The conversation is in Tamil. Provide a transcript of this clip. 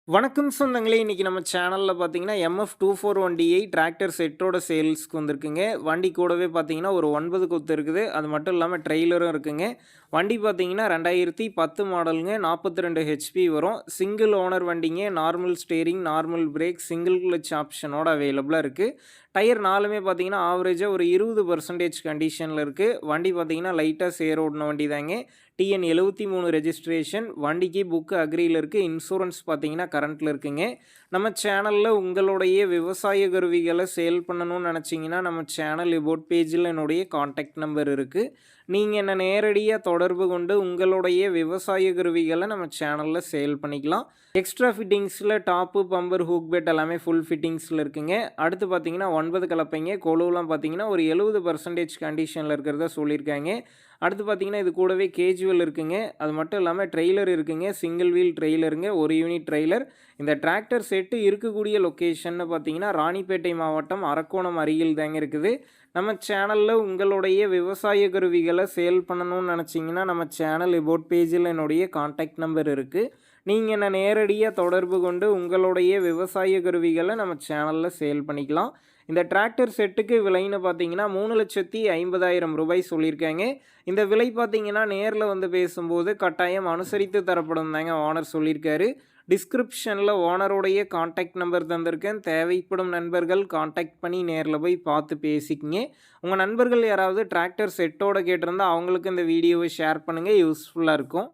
வணக்கம் சொந்தங்களே! இன்னைக்கு நம்ம சேனல்ல பார்த்தீங்கன்னா, MF241DI டிராக்டர் செட்டோட சேல்ஸ்க்கு வந்திருக்குங்க. வண்டி கூடவே பார்த்தீங்கன்னா, ஒரு 9 கொத்து இருக்குது. அது மட்டும் இல்லாம ட்ரெய்லரும் இருக்குங்க. வண்டி பார்த்தீங்கன்னா, 2010 மாடலுங்க. 42 ஹெச்பி வரும். சிங்கிள் ஓனர் வண்டிங்க. Normal steering, normal brake, single clutch ஆப்ஷனோட அவைலபிளா இருக்கு. டயர் 4மே பார்த்தீங்கன்னா, ஆவரேஜா ஒரு 20% கண்டிஷன்ல இருக்கு. வண்டி பார்த்தீங்கன்னா, லைட்டா சேர் ஓடுன வண்டி தாங்க. TN 73 registration. வண்டிக்கு புக் அக்ரில இருக்கு. இன்சூரன்ஸ் பார்த்தீங்கன்னா கரண்ட்ல இருக்குங்க. நம்ம சேனல்ல உங்களுடைய விவசாய கருவிகள சேல் பண்ணணும்னு நெனச்சீங்கன்னா, நம்ம சேனல் எபோட் பேஜ்ல என்னுடைய கான்டாக்ட் நம்பர் இருக்கு. நீங்க என்ன நேரடியா தொடர்பு கொண்டு உங்களுடைய விவசாய கருவிகள நம்ம சேனல்ல சேல் பண்ணிக்கலாம். எக்ஸ்ட்ரா ஃபிட்டிங்ஸ்ல டாப்பு, பம்பர், ஹூக் பெட் எல்லாமே ஃபுல் ஃபிட்டிங்ஸ்ல இருக்குங்க. அடுத்து பார்த்தீங்கன்னா 9 கலப்பைங்க. கொலுவலாம் பார்த்தீங்கன்னா, ஒரு 70% கண்டிஷன்ல இருக்கிறதா சொல்லியிருக்காங்க. அடுத்து பார்த்தீங்கன்னா, இது கூடவே கேஜுவல் இருக்குங்க. அது மட்டும் இல்லாம ட்ரெய்லர் இருக்குங்க. சிங்கிள் வீல் ட்ரெய்லருங்க. 1 யூனிட் ட்ரெய்லர். இந்த டிராக்டர் செட்டு இருக்கக்கூடிய லொக்கேஷன்னு பார்த்தீங்கன்னா, ராணிப்பேட்டை மாவட்டம் அரக்கோணம் அருகில் தாங்க இருக்குது. நம்ம சேனல்ல உங்களுடைய விவசாய கருவிகள சேல் பண்ணணும்னு நெனச்சீங்கன்னா, நம்ம சேனல் எபோட் பேஜில என்னுடைய கான்டாக்ட் நம்பர் இருக்கு. நீங்க என்ன நேரடியா தொடர்பு கொண்டு உங்களுடைய விவசாய கருவிகள நம்ம சேனல்ல சேல் பண்ணிக்கலாம். இந்த டிராக்டர் செட்டுக்கு விலைன்னு பார்த்தீங்கன்னா, ரூ. 3,50,000 சொல்லியிருக்காங்க. இந்த விலை பார்த்தீங்கன்னா, நேர்ல வந்து பேசும்போது கட்டாயம் அனுசரித்து தரப்படும் தாங்க ஓனர் சொல்லியிருக்காரு. டிஸ்கிரிப்ஷன்ல ஓனருடைய கான்டாக்ட் நம்பர் தந்திருக்கேன். தேவைப்படும் நண்பர்கள் கான்டாக்ட் பண்ணி நேர்ல போய் பார்த்து பேசிக்கங்க. உங்க நண்பர்கள் யாராவது டிராக்டர் செட்டோட கேட்டிருந்தா, அவங்களுக்கு இந்த வீடியோவை ஷேர் பண்ணுங்க. யூஸ்ஃபுல்லா இருக்கும்.